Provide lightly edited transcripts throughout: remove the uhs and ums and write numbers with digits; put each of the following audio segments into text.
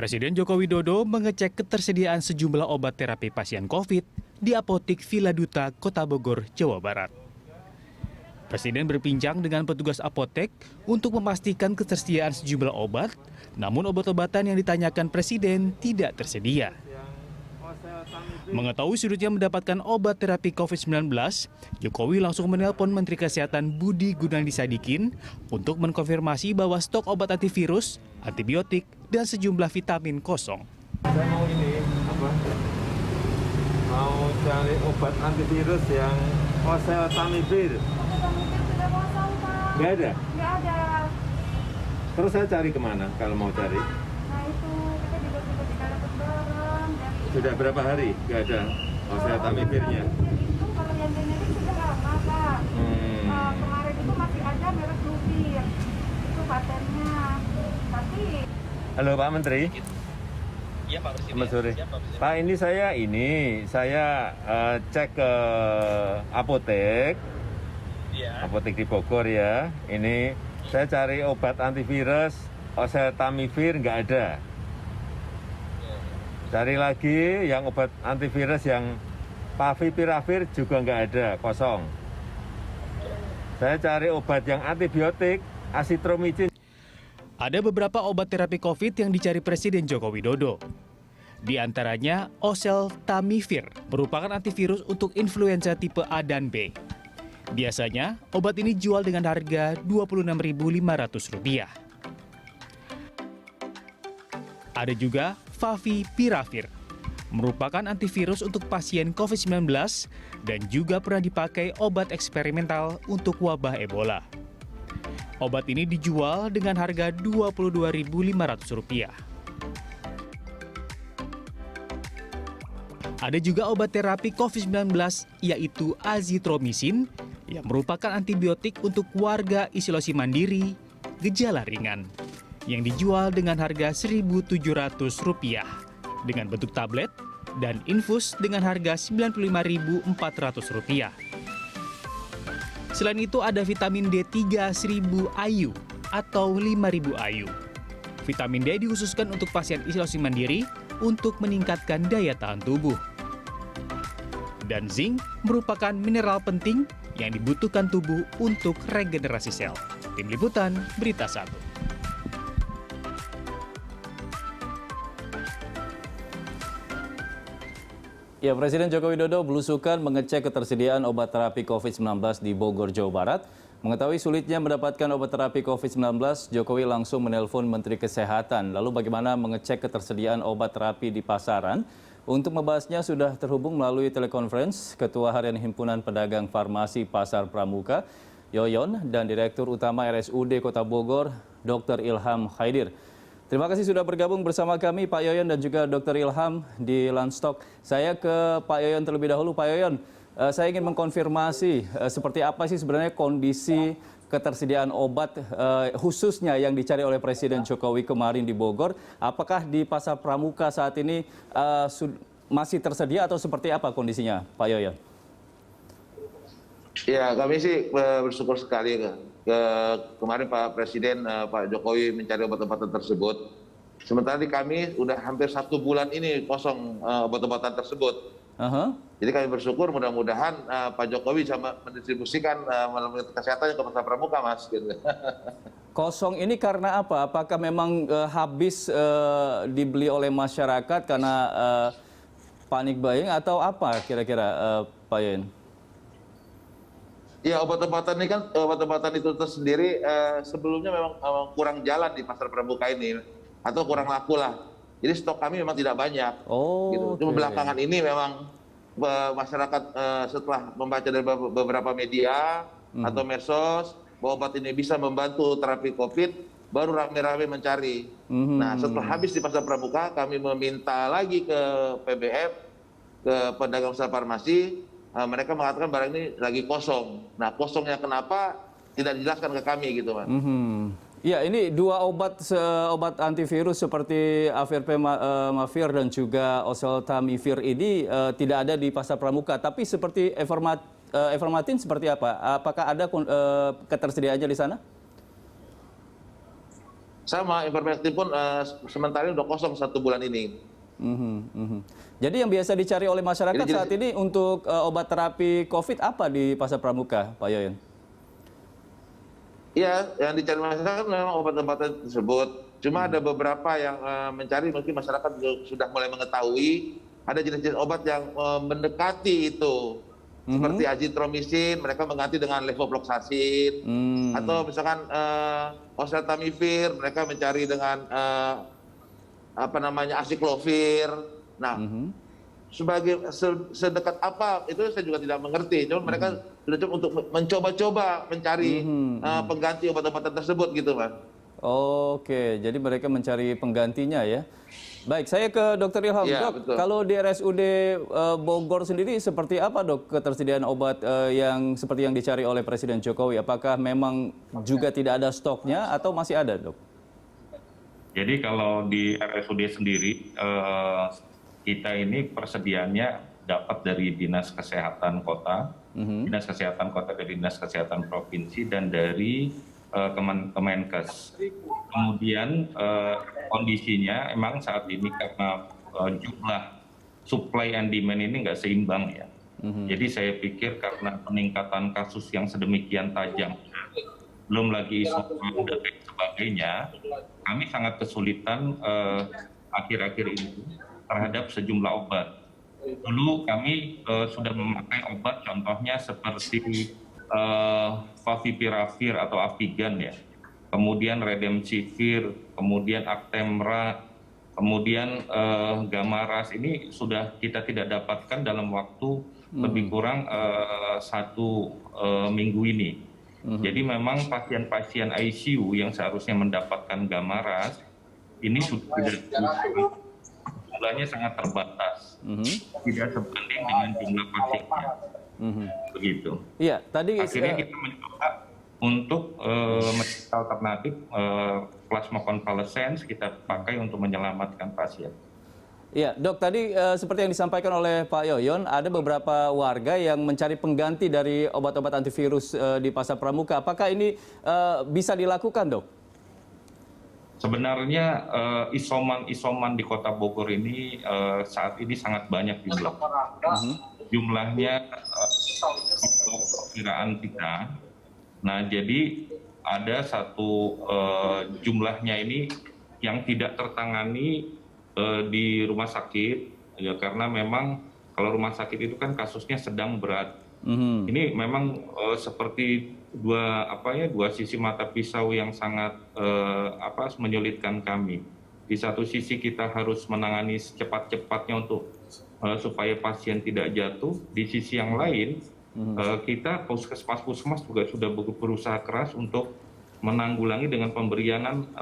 Presiden Joko Widodo mengecek ketersediaan sejumlah obat terapi pasien COVID di Apotik Villa Duta, Kota Bogor, Jawa Barat. Presiden berbincang dengan petugas apotek untuk memastikan ketersediaan sejumlah obat, namun obat-obatan yang ditanyakan Presiden tidak tersedia. Mengetahui sulitnya mendapatkan obat terapi COVID-19, Jokowi langsung menelpon Menteri Kesehatan Budi Gunadisadikin untuk mengkonfirmasi bahwa stok obat antivirus, antibiotik, dan sejumlah vitamin kosong. Saya mau mau cari obat antivirus yang oseltamivir. Sudah kosong, Pak. Nggak ada? Nggak ada. Terus saya cari kemana kalau mau cari? Nah itu, kita juga sudah tidak dapat barang. Sudah berapa hari nggak ada oseltamivirnya? Itu kalau yang generik sudah lama, Pak. Nah, kemarin itu masih ada merek Luvir. Itu patennya. Tapi... Halo Pak Menteri. Iya Pak Presiden. Selamat sore. Siap, Pak Presiden. Pak, saya cek ke apotek. Iya. Apotek di Bogor ya. Ini saya cari obat antivirus oseltamivir nggak ada. Cari lagi yang obat antivirus yang favipiravir juga nggak ada, kosong. Saya cari obat yang antibiotik asitromycin. Ada beberapa obat terapi COVID yang dicari Presiden Joko Widodo. Di antaranya oseltamivir, merupakan antivirus untuk influenza tipe A dan B. Biasanya, obat ini dijual dengan harga Rp26.500. Ada juga favipiravir, merupakan antivirus untuk pasien COVID-19 dan juga pernah dipakai obat eksperimental untuk wabah Ebola. Obat ini dijual dengan harga Rp22.500. Ada juga obat terapi COVID-19 yaitu azitromisin yang merupakan antibiotik untuk warga isolasi mandiri gejala ringan yang dijual dengan harga Rp1.700 dengan bentuk tablet dan infus dengan harga Rp95.400. Selain itu ada vitamin D3 1000 IU atau 5000 IU. Vitamin D dikhususkan untuk pasien isolasi mandiri untuk meningkatkan daya tahan tubuh. Dan zinc merupakan mineral penting yang dibutuhkan tubuh untuk regenerasi sel. Tim Liputan, Berita 1. Ya, Presiden Joko Widodo belusukan mengecek ketersediaan obat terapi COVID-19 di Bogor, Jawa Barat. Mengetahui sulitnya mendapatkan obat terapi COVID-19, Jokowi langsung menelpon Menteri Kesehatan. Lalu bagaimana mengecek ketersediaan obat terapi di pasaran? Untuk membahasnya sudah terhubung melalui telekonferensi Ketua Harian Himpunan Pedagang Farmasi Pasar Pramuka, Yoyon, dan Direktur Utama RSUD Kota Bogor, Dr. Ilham Khaidir. Terima kasih sudah bergabung bersama kami Pak Yoyon dan juga Dr. Ilham di Landstok. Saya ke Pak Yoyon terlebih dahulu. Pak Yoyon, saya ingin mengkonfirmasi seperti apa sih sebenarnya kondisi ketersediaan obat khususnya yang dicari oleh Presiden Jokowi kemarin di Bogor. Apakah di Pasar Pramuka saat ini masih tersedia atau seperti apa kondisinya Pak Yoyon? Ya, kami sih bersyukur sekali kemarin Pak Presiden Pak Jokowi mencari obat-obatan tersebut. Sementara di kami udah hampir 1 bulan ini kosong obat-obatan tersebut. Jadi kami bersyukur mudah-mudahan Pak Jokowi bisa mendistribusikan melalui kesehatan ke Pasar Pramuka, Mas. Kosong ini karena apa? Apakah memang habis dibeli oleh masyarakat karena panik buying atau apa kira-kira Pak Yoyon? Ya, obat-obatan ini kan obat-obatan itu tersendiri sebelumnya memang kurang jalan di Pasar Pramuka ini atau kurang laku lah. Jadi stok kami memang tidak banyak. Gitu. Cuma belakangan ini memang masyarakat setelah membaca dari beberapa media atau medsos bahwa obat ini bisa membantu terapi COVID, baru rame-rame mencari. Nah, setelah habis di Pasar Pramuka, kami meminta lagi ke PBF, ke pedagang usaha farmasi. Mereka mengatakan barang ini lagi kosong. Nah, kosongnya kenapa tidak dijelaskan ke kami gitu, Mas. Ya, ini 2 obat antivirus seperti Avirpemavir dan juga oseltamivir ini tidak ada di Pasar Pramuka. Tapi seperti Evermatin seperti apa? Apakah ada ketersediaannya di sana? Sama, ivermectin pun sementara ini udah kosong 1 bulan ini. Jadi yang biasa dicari oleh masyarakat Jadi, saat ini untuk obat terapi COVID apa di Pasar Pramuka, Pak Yoyon? Iya, yang dicari masyarakat memang obat-obatan tersebut. Cuma ada beberapa yang mencari, mungkin masyarakat sudah mulai mengetahui ada jenis-jenis obat yang mendekati itu. Seperti azitromisin, mereka mengganti dengan levofloxacin. Atau misalkan oseltamivir, mereka mencari dengan aciclovir. Nah, sedekat apa itu saya juga tidak mengerti. Cuma mereka sudah coba untuk mencoba-coba mencari pengganti obat-obatan tersebut gitu, Mas. Oke, jadi mereka mencari penggantinya ya. Baik, saya ke Dr. Ilham. Ya, Dok, betul. kalau di RSUD Bogor sendiri seperti apa, Dok, ketersediaan obat yang seperti yang dicari oleh Presiden Jokowi? Apakah memang juga tidak ada stoknya atau masih ada, Dok? Jadi kalau di RSUD sendiri, kita ini persediaannya dapat dari Dinas Kesehatan Kota, Dinas Kesehatan Kota dari Dinas Kesehatan Provinsi, dan dari Kemenkes. Kemudian kondisinya emang saat ini karena jumlah supply and demand ini nggak seimbang ya. Jadi saya pikir karena peningkatan kasus yang sedemikian tajam, belum lagi isu dan lain sebagainya, kami sangat kesulitan akhir-akhir ini terhadap sejumlah obat. Dulu kami sudah memakai obat, contohnya seperti favipiravir atau Avigan ya, kemudian Redemsivir, kemudian Actemra, kemudian Gamaras. Ini sudah kita tidak dapatkan dalam waktu lebih kurang 1 minggu ini. Jadi memang pasien-pasien ICU yang seharusnya mendapatkan Gamaras ini sudah tidak, jumlahnya sangat terbatas, tidak sebanding dengan jumlah pasiennya. Begitu. Iya, tadi akhirnya kita mencoba untuk metode alternatif plasma convalescence kita pakai untuk menyelamatkan pasien. Iya, Dok, tadi seperti yang disampaikan oleh Pak Yoyon, ada beberapa warga yang mencari pengganti dari obat-obat antivirus di Pasar Pramuka. Apakah ini bisa dilakukan, Dok? Sebenarnya isoman-isoman di Kota Bogor ini saat ini sangat banyak jumlahnya perkiraan kita. Nah, jadi ada satu jumlahnya ini yang tidak tertangani di rumah sakit, ya, karena memang kalau rumah sakit itu kan kasusnya sedang berat. Ini memang seperti dua sisi mata pisau yang sangat menyulitkan kami. Di satu sisi kita harus menangani secepat-cepatnya untuk supaya pasien tidak jatuh. Di sisi yang lain, kita puskesmas juga sudah berusaha keras untuk menanggulangi dengan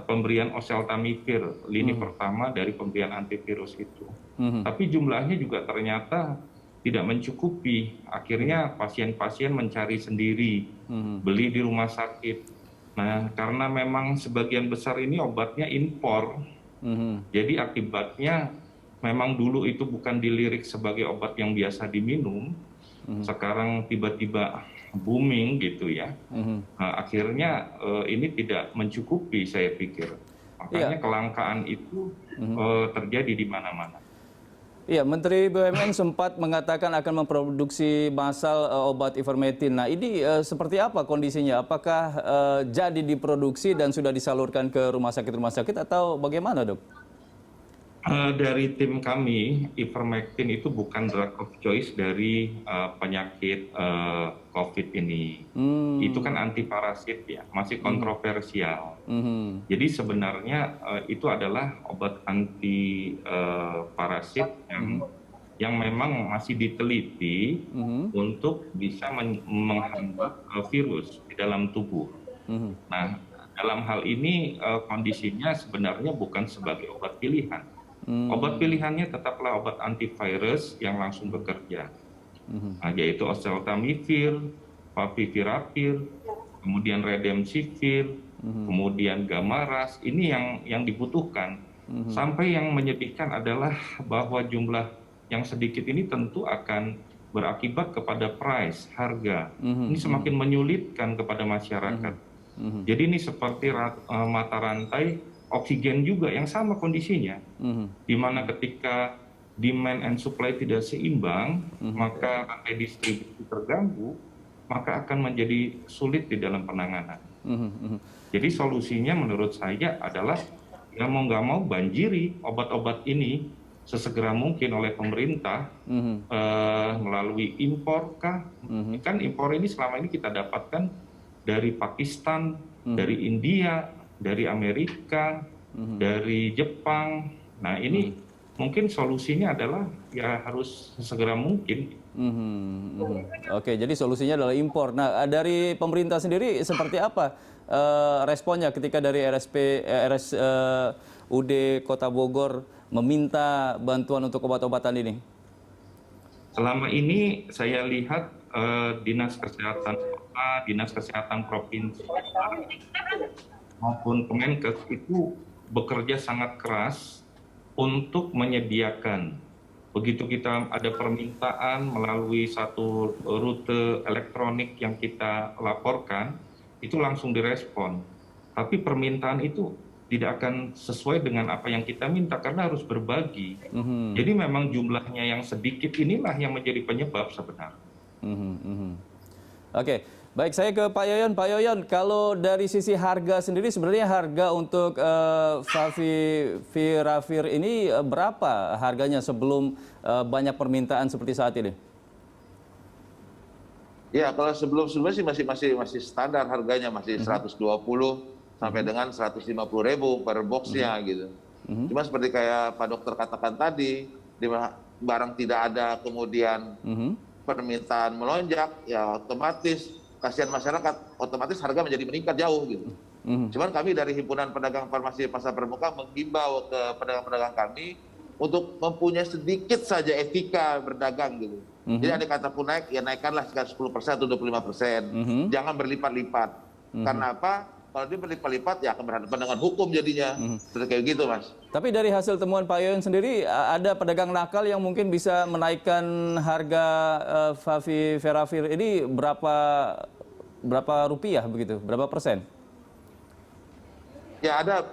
pemberian oseltamivir, lini pertama dari pemberian antivirus itu. Tapi jumlahnya juga ternyata tidak mencukupi. Akhirnya pasien-pasien mencari sendiri, beli di rumah sakit. Nah, karena memang sebagian besar ini obatnya impor, jadi akibatnya memang dulu itu bukan dilirik sebagai obat yang biasa diminum, sekarang tiba-tiba booming gitu ya. Nah, akhirnya ini tidak mencukupi, saya pikir. Makanya kelangkaan itu terjadi di mana-mana. Iya, Menteri BUMN sempat mengatakan akan memproduksi massal obat ivermectin. Nah, ini seperti apa kondisinya? Apakah jadi diproduksi dan sudah disalurkan ke rumah sakit atau bagaimana, Dok? Dari tim kami, ivermectin itu bukan drug of choice dari penyakit COVID ini. Itu kan antiparasit ya, masih kontroversial. Jadi sebenarnya itu adalah obat anti parasit yang memang masih diteliti untuk bisa menghambat virus di dalam tubuh. Nah, dalam hal ini kondisinya sebenarnya bukan sebagai obat pilihan. Obat pilihannya tetaplah obat antivirus yang langsung bekerja, yaitu oseltamivir, favipiravir, kemudian redemsivir, kemudian Gamaras. Ini yang dibutuhkan. Sampai yang menyedihkan adalah bahwa jumlah yang sedikit ini tentu akan berakibat kepada price, harga. Ini semakin menyulitkan kepada masyarakat. Jadi ini seperti mata rantai oksigen juga yang sama kondisinya, di mana ketika demand and supply tidak seimbang, maka rantai distribusi terganggu, maka akan menjadi sulit di dalam penanganan. Jadi solusinya menurut saya adalah ya mau nggak mau banjiri obat-obat ini sesegera mungkin oleh pemerintah melalui impor kah? Kan impor ini selama ini kita dapatkan dari Pakistan, dari India, dari Amerika, dari Jepang. Nah ini mungkin solusinya adalah ya harus sesegera mungkin. Oke, jadi solusinya adalah impor. Nah, dari pemerintah sendiri seperti apa responnya ketika dari RSUD Kota Bogor meminta bantuan untuk obat-obatan ini? Selama ini saya lihat Dinas Kesehatan Kota, Dinas Kesehatan Provinsi maupun Kemenkes itu bekerja sangat keras untuk menyediakan. Begitu kita ada permintaan melalui satu rute elektronik yang kita laporkan, itu langsung direspon. Tapi permintaan itu tidak akan sesuai dengan apa yang kita minta karena harus berbagi. Jadi memang jumlahnya yang sedikit inilah yang menjadi penyebab sebenarnya. Oke, baik, saya ke Pak Yoyon. Pak Yoyon, kalau dari sisi harga sendiri sebenarnya harga untuk Favipiravir ini berapa harganya sebelum banyak permintaan seperti saat ini? Ya, kalau sebelum-sebelumnya sih masih standar harganya, masih 120 sampai dengan 150.000 per boxnya gitu. Cuma seperti kayak Pak Dokter katakan tadi, di barang tidak ada kemudian permintaan melonjak, ya otomatis kasihan masyarakat, otomatis harga menjadi meningkat jauh gitu. Cuman kami dari Himpunan Pedagang Farmasi Pasar Pramuka menghimbau ke pedagang-pedagang kami untuk mempunyai sedikit saja etika berdagang gitu. Jadi ada kata pun naik, ya naikkanlah sekitar 10% atau 25%. Jangan berlipat-lipat. Karena apa? Kalau dia berlipat-lipat ya akan berhadapan dengan hukum jadinya. Seperti kayak gitu, Mas. Tapi dari hasil temuan Pak Yoyon sendiri, ada pedagang nakal yang mungkin bisa menaikkan harga Favipiravir ini berapa rupiah begitu? Berapa persen? Ya ada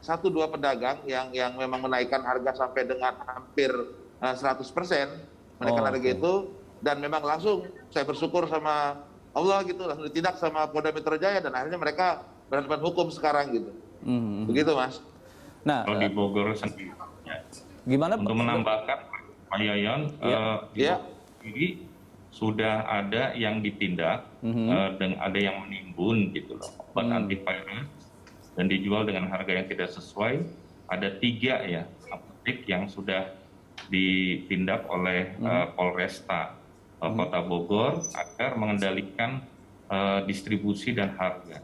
1-2 pedagang yang memang menaikkan harga sampai dengan hampir 100%. Menaikkan harga itu, dan memang langsung saya bersyukur sama Allah gitu, langsung ditindak sama Polda Metro Jaya dan akhirnya mereka berhadapan hukum sekarang gitu. Begitu, Mas. Nah, kalau di Bogor sendiri, gimana untuk menambahkan Pak Yoyon, di Bogor sendiri sudah ada yang ditindak dan ada yang menimbun gitu loh, obat antivirus dan dijual dengan harga yang tidak sesuai. Ada 3 ya apotek yang sudah ditindak oleh Polresta Kota Bogor agar mengendalikan distribusi dan harga.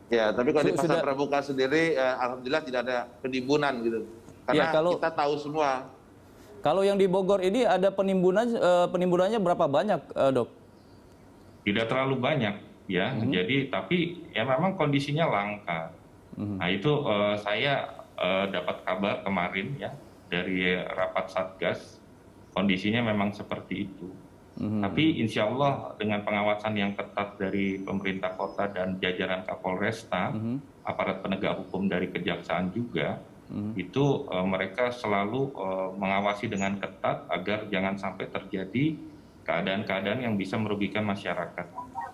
Ya, tapi kalau di pasar pramuka sendiri, alhamdulillah tidak ada penimbunan gitu. Karena kita tahu semua. Kalau yang di Bogor ini ada penimbunannya berapa banyak, Dok? Tidak terlalu banyak ya. Jadi tapi ya memang kondisinya langka. Nah itu saya dapat kabar kemarin ya dari rapat Satgas. Kondisinya memang seperti itu. Tapi insya Allah dengan pengawasan yang ketat dari pemerintah kota dan jajaran Kapolresta, aparat penegak hukum dari kejaksaan juga, itu mereka selalu mengawasi dengan ketat agar jangan sampai terjadi keadaan-keadaan yang bisa merugikan masyarakat.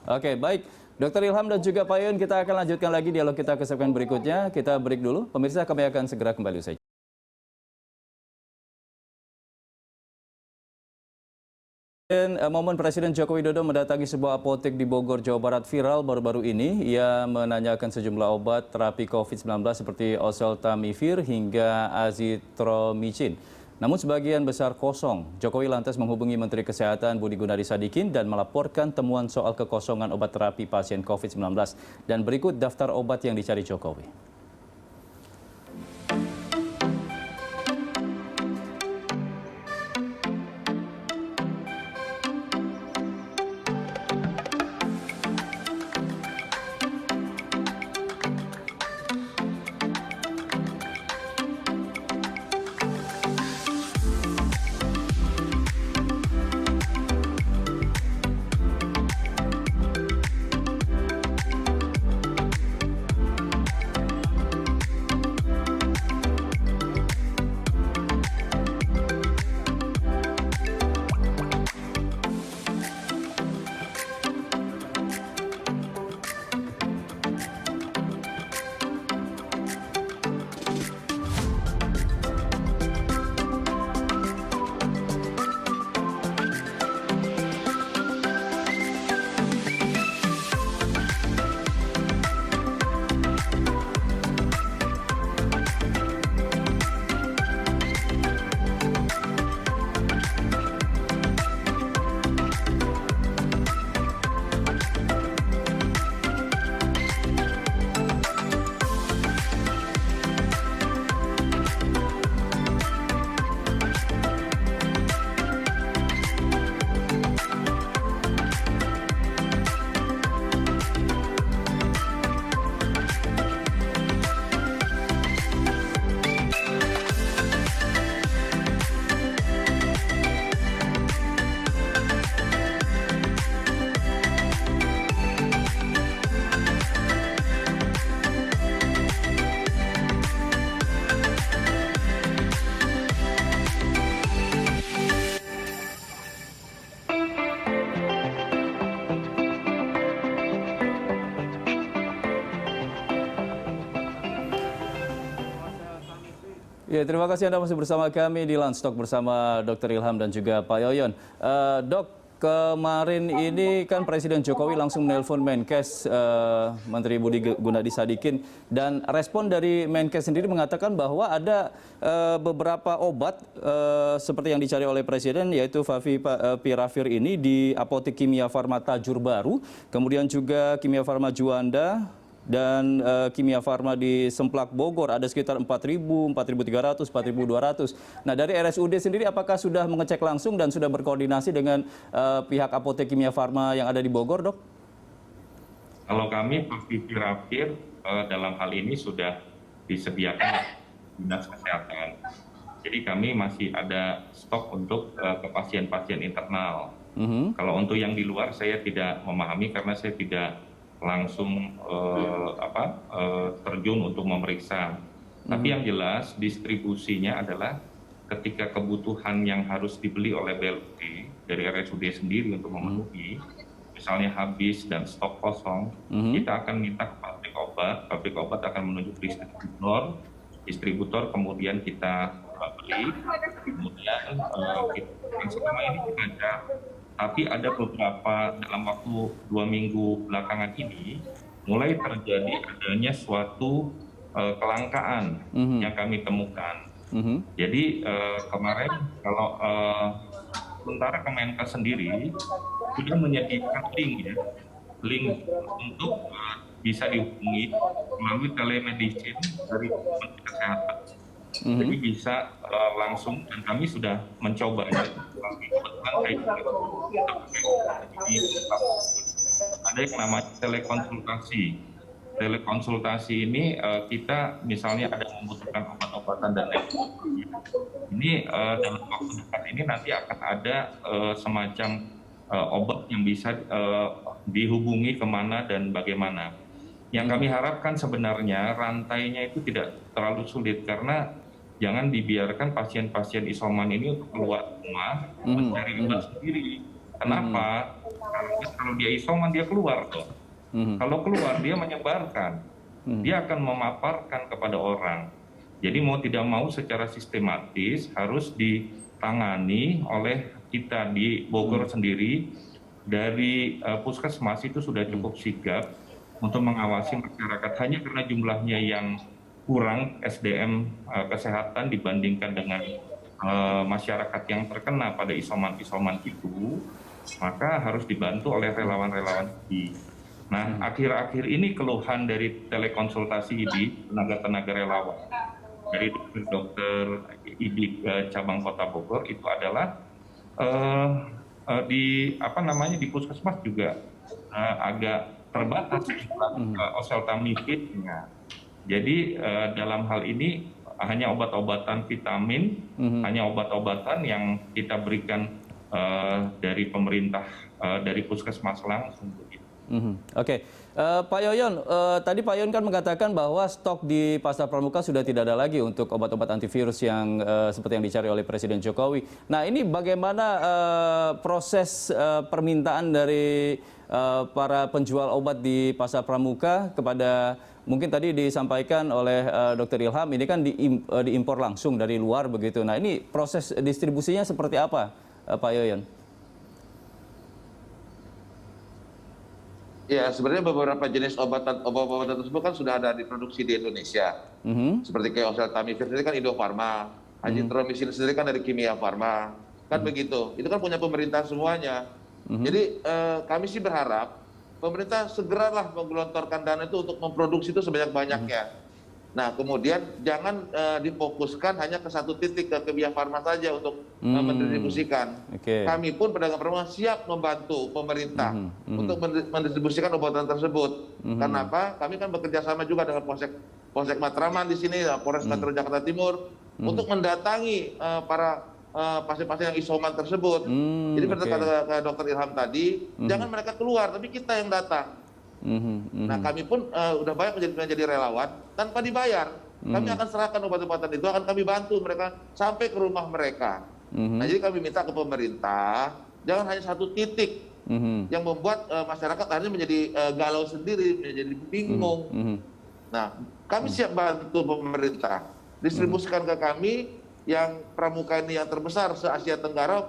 Oke, baik. Dr. Ilham dan juga Pak Yoyon, kita akan lanjutkan lagi dialog kita ke segmen berikutnya. Kita break dulu. Pemirsa, kami akan segera kembali usai. Momen Presiden Joko Widodo mendatangi sebuah apotek di Bogor, Jawa Barat viral baru-baru ini. Ia menanyakan sejumlah obat terapi COVID-19 seperti oseltamivir hingga azitromycin. Namun sebagian besar kosong. Jokowi lantas menghubungi Menteri Kesehatan Budi Gunadi Sadikin dan melaporkan temuan soal kekosongan obat terapi pasien COVID-19. Dan berikut daftar obat yang dicari Jokowi. Ya, terima kasih Anda masih bersama kami di Lunch Talk bersama Dr. Ilham dan juga Pak Yoyon. Dok, kemarin ini kan Presiden Jokowi langsung menelpon Menkes Menteri Budi Gunadi Sadikin, dan respon dari Menkes sendiri mengatakan bahwa ada beberapa obat seperti yang dicari oleh Presiden, yaitu Favipiravir ini di apotek Kimia Farma Tajur Baru, kemudian juga Kimia Farma Juanda, dan Kimia Farma di Semplak Bogor ada sekitar 4.000, 4.300, 4.200. Nah, dari RSUD sendiri apakah sudah mengecek langsung dan sudah berkoordinasi dengan pihak apotek Kimia Farma yang ada di Bogor, Dok? Kalau kami Favipiravir dalam hal ini sudah disediakan Dinas Kesehatan. Jadi kami masih ada stok untuk ke pasien-pasien internal. Kalau untuk yang di luar saya tidak memahami karena saya tidak langsung terjun untuk memeriksa. Tapi yang jelas distribusinya adalah ketika kebutuhan yang harus dibeli oleh BLT dari RSUD sendiri untuk memenuhi, misalnya habis dan stok kosong, kita akan minta ke pabrik obat akan menunjuk distributor, kemudian kita beli, kemudian selama ini kita tapi ada beberapa dalam waktu 2 minggu belakangan ini mulai terjadi adanya suatu kelangkaan yang kami temukan. Jadi kemarin kalau sementara Kemenkes sendiri sudah menyediakan link untuk bisa dihubungi melalui telemedicine dari Kementerian Kesehatan. Jadi bisa langsung, dan kami sudah mencoba ada yang namanya telekonsultasi. Telekonsultasi ini kita misalnya ada membutuhkan obat-obatan dan lain-lain. Ini dalam waktu dekat ini nanti akan ada semacam obat yang bisa dihubungi kemana dan bagaimana. Yang kami harapkan sebenarnya rantainya itu tidak terlalu sulit, karena jangan dibiarkan pasien-pasien isoman ini untuk keluar rumah mencari obat sendiri. Kenapa? Karena kalau dia isoman dia keluar toh. Kalau keluar dia menyebarkan, dia akan memaparkan kepada orang. Jadi mau tidak mau secara sistematis harus ditangani oleh kita di Bogor sendiri. Dari puskesmas itu sudah cukup sigap untuk mengawasi masyarakat, hanya karena jumlahnya yang kurang SDM kesehatan dibandingkan dengan masyarakat yang terkena pada isoman-isoman itu, maka harus dibantu oleh relawan-relawan ini. Nah, akhir-akhir ini keluhan dari telekonsultasi ini, tenaga-tenaga relawan dari dokter ID cabang Kota Bogor itu adalah di puskesmas juga agak terbatas oseltamivir-nya. Jadi dalam hal ini hanya obat-obatan vitamin, hanya obat-obatan yang kita berikan dari pemerintah, dari puskesmas langsung. Oke. Pak Yoyon, tadi Pak Yoyon kan mengatakan bahwa stok di Pasar Pramuka sudah tidak ada lagi untuk obat-obat antivirus yang seperti yang dicari oleh Presiden Jokowi. Nah, ini bagaimana proses permintaan dari para penjual obat di Pasar Pramuka kepada, mungkin tadi disampaikan oleh Dr. Ilham, ini kan diimpor langsung dari luar begitu. Nah, ini proses distribusinya seperti apa, Pak Yoyon? Ya, sebenarnya beberapa jenis obat-obatan tersebut kan sudah ada diproduksi di Indonesia. Seperti kayak oseltamivir sendiri kan Indofarma, azitromycin sendiri kan dari Kimia Farma, kan begitu. Itu kan punya pemerintah semuanya. Jadi kami sih berharap pemerintah segeralah menggelontorkan dana itu untuk memproduksi itu sebanyak-banyaknya. Nah, kemudian jangan difokuskan hanya ke satu titik, ke Kimia Farma saja untuk mendistribusikan. Kami pun pedagang Pramuka siap membantu pemerintah untuk mendistribusikan obat tersebut. Kenapa? Kami kan bekerja sama juga dengan Polsek Matraman di sini, Polres Metro Jakarta Timur, untuk mendatangi para pasien-pasien yang isoman tersebut. Jadi kata Dr. Ilham tadi, jangan mereka keluar, tapi kita yang datang. Nah, kami pun udah banyak menjadi relawan tanpa dibayar. Kami akan serahkan obat-obatan itu, akan kami bantu mereka sampai ke rumah mereka. Nah, jadi kami minta ke pemerintah, jangan hanya satu titik yang membuat masyarakat akhirnya menjadi galau sendiri, menjadi bingung. Nah, kami siap bantu pemerintah. distribusikan ke kami yang Pramuka ini yang terbesar se-Asia Tenggara,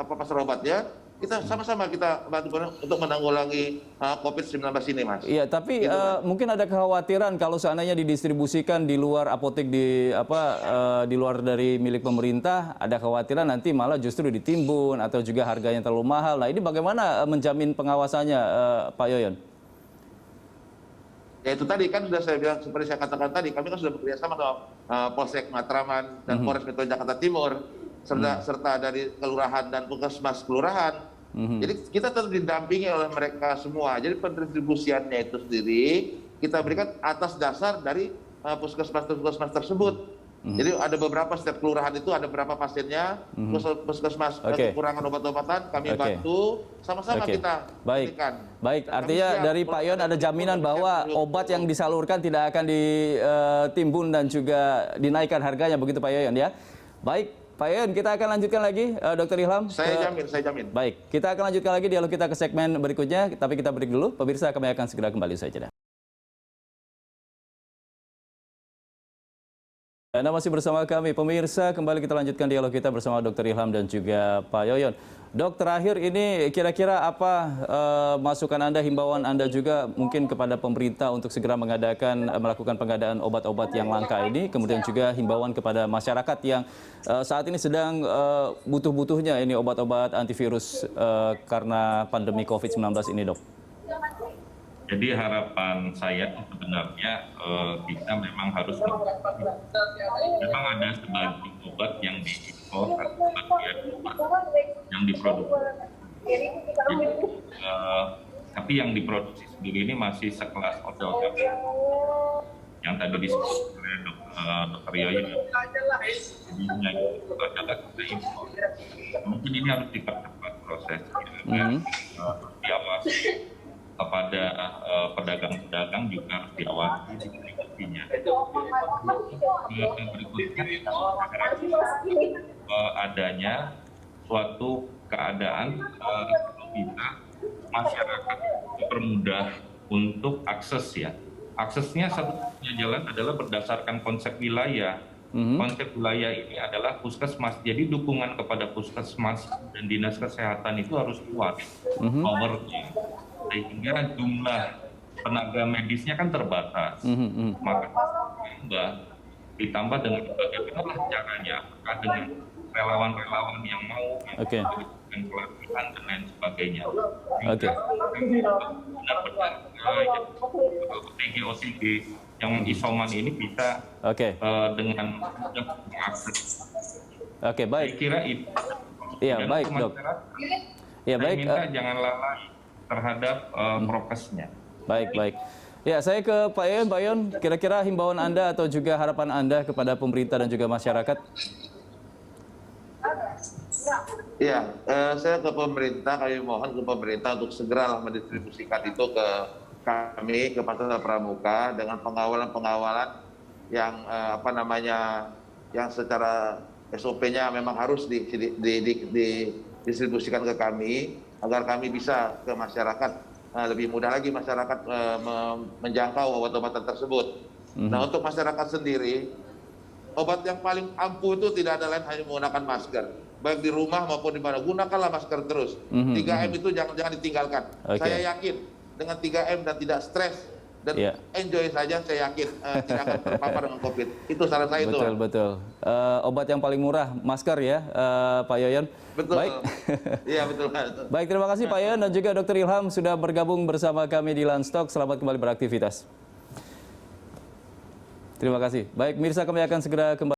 pasar obatnya. Kita sama-sama kita bantu untuk menanggulangi COVID-19 ini, Mas. Iya, tapi mungkin ada kekhawatiran kalau seandainya didistribusikan di luar apotek di luar dari milik pemerintah, ada kekhawatiran nanti malah justru ditimbun atau juga harganya terlalu mahal. Nah, ini bagaimana menjamin pengawasannya, Pak Yoyon? Ya itu tadi kan sudah saya bilang, seperti saya katakan tadi, kami kan sudah bekerja sama dengan Polsek Matraman dan Polres Metro Jakarta Timur, serta dari kelurahan dan puskesmas kelurahan. Jadi kita tetap didampingi oleh mereka semua. Jadi pendistribusiannya itu sendiri kita berikan atas dasar dari puskesmas tersebut. Jadi ada beberapa, setiap kelurahan itu ada berapa pasiennya, puskesmas kekurangan obat-obatan, kami bantu, sama-sama kita berikan. Baik, artinya dari Pak Yon ada jaminan bahwa obat yang disalurkan tidak akan ditimbun dan juga dinaikkan harganya, begitu Pak Yoyon ya? Baik, Pak Yoyon, kita akan lanjutkan lagi, Dr. Ilham. Saya jamin. Baik, kita akan lanjutkan lagi dialog kita ke segmen berikutnya, tapi kita break dulu. Pemirsa, kami akan segera kembali saja. Anda masih bersama kami, pemirsa. Kembali kita lanjutkan dialog kita bersama Dr. Ilham dan juga Pak Yoyon. Dok, terakhir ini kira-kira apa masukan Anda, himbauan Anda juga mungkin kepada pemerintah untuk segera melakukan pengadaan obat-obat yang langka ini, kemudian juga himbauan kepada masyarakat yang saat ini sedang butuh-butuhnya ini obat-obat antivirus karena pandemi COVID-19 ini, Dok. Jadi harapan saya sebenarnya kita memang harus memang ada sebagian obat yang diimpor atau sebagian obat yang diproduksi. Tapi yang diproduksi sendiri ini masih sekelas obat yang tadi disebut oleh Dr. Yoyon. Jadinya itu adalah kita impor. Mungkin ini harus dipercepat prosesnya, diawasi. Kepada pedagang-pedagang juga harus diawasi distribusinya. Berikutnya adanya suatu keadaan kita masyarakat dipermudah untuk akses ya. Aksesnya satu-satunya jalan adalah berdasarkan konsep wilayah. Konsep wilayah ini adalah puskesmas. Jadi dukungan kepada puskesmas dan dinas kesehatan itu harus kuat powernya. Sehingga jumlah tenaga medisnya kan terbatas. Maka ditambah dengan bagaimana caranya, apakah dengan relawan-relawan yang mau dengan pelatihan dan lain sebagainya. Benar-benar OTG yang isoman ini bisa dengan mudah mengakses. Baik. Saya kira itu. Iya, baik, Dok. Saya minta jangan lalai terhadap prokesnya. Baik. Ya, saya ke Pak Yoyon. Pak Yoyon, kira-kira himbauan Anda atau juga harapan Anda kepada pemerintah dan juga masyarakat? Ya, saya ke pemerintah, kami mohon ke pemerintah untuk segera mendistribusikan itu ke kami, ke Pasar Pramuka dengan pengawalan-pengawalan yang yang secara SOP-nya memang harus didistribusikan ke kami, agar kami bisa ke masyarakat lebih mudah lagi masyarakat menjangkau obat-obatan tersebut. Nah, untuk masyarakat sendiri, obat yang paling ampuh itu tidak ada lain hanya menggunakan masker. Baik di rumah maupun di mana, gunakanlah masker terus. 3M itu jangan ditinggalkan. Saya yakin dengan 3M dan tidak stres dan enjoy saja, saya yakin tidak akan terpapar dengan COVID. Itu saran saya. Betul. Obat yang paling murah, masker ya, Pak Yoyon. Betul. Baik. Iya, betul. Baik, terima kasih Pak Yoyon dan juga Dr. Ilham sudah bergabung bersama kami di Landstalk. Selamat kembali beraktivitas. Terima kasih. Baik, mirsa, kami akan segera kembali.